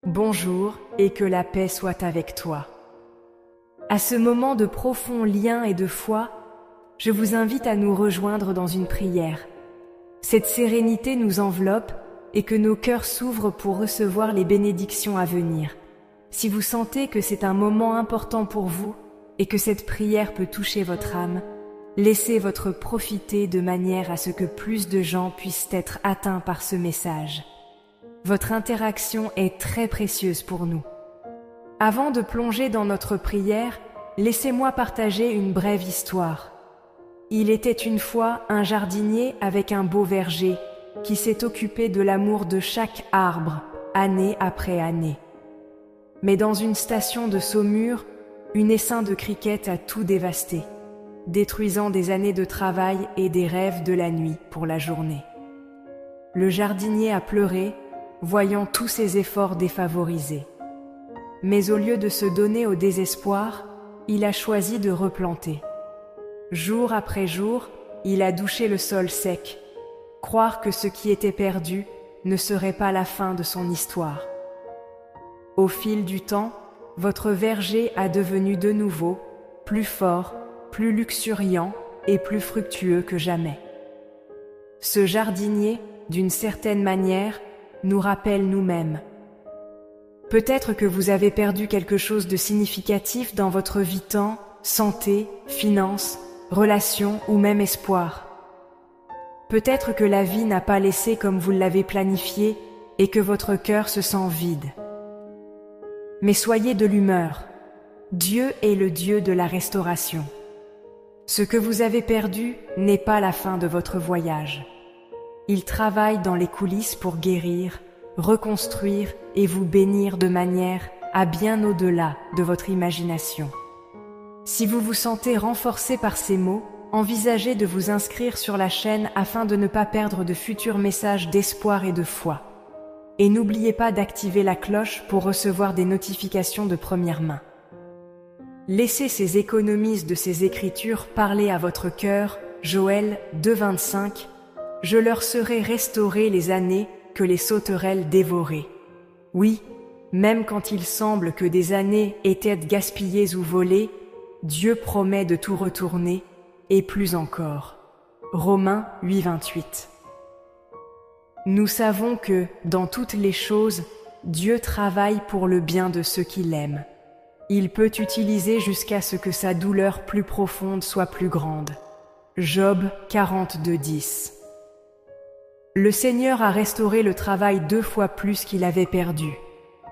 Bonjour et que la paix soit avec toi. À ce moment de profond lien et de foi, je vous invite à nous rejoindre dans une prière. Cette sérénité nous enveloppe et que nos cœurs s'ouvrent pour recevoir les bénédictions à venir. Si vous sentez que c'est un moment important pour vous et que cette prière peut toucher votre âme, laissez votre profiter de manière à ce que plus de gens puissent être atteints par ce message. Votre interaction est très précieuse pour nous. Avant de plonger dans notre prière, laissez-moi partager une brève histoire. Il était une fois un jardinier avec un beau verger qui s'est occupé de l'amour de chaque arbre, année après année. Mais dans une station de Saumur, une essaim de criquets a tout dévasté, détruisant des années de travail et des rêves de la nuit pour la journée. Le jardinier a pleuré, voyant tous ses efforts défavorisés. Mais au lieu de se donner au désespoir, il a choisi de replanter. Jour après jour, il a douché le sol sec, croire que ce qui était perdu ne serait pas la fin de son histoire. Au fil du temps, votre verger a devenu de nouveau plus fort, plus luxuriant et plus fructueux que jamais. Ce jardinier, d'une certaine manière, nous rappelle nous-mêmes. Peut-être que vous avez perdu quelque chose de significatif dans votre vie, temps, santé, finances, relations ou même espoir. Peut-être que la vie n'a pas laissé comme vous l'avez planifié et que votre cœur se sent vide. Mais soyez de l'humeur. Dieu est le Dieu de la restauration. Ce que vous avez perdu n'est pas la fin de votre voyage. Il travaille dans les coulisses pour guérir, reconstruire et vous bénir de manière à bien au-delà de votre imagination. Si vous vous sentez renforcé par ces mots, envisagez de vous inscrire sur la chaîne afin de ne pas perdre de futurs messages d'espoir et de foi. Et n'oubliez pas d'activer la cloche pour recevoir des notifications de première main. Laissez ces économies de ces écritures parler à votre cœur. Joël 2,25. Je leur serai restauré les années que les sauterelles dévoraient. Oui, même quand il semble que des années étaient gaspillées ou volées, Dieu promet de tout retourner, et plus encore. Romains 8,28. Nous savons que, dans toutes les choses, Dieu travaille pour le bien de ceux qui l'aiment. Il peut utiliser jusqu'à ce que sa douleur plus profonde soit plus grande. Job 42,10. Le Seigneur a restauré le travail 2 fois plus qu'il avait perdu.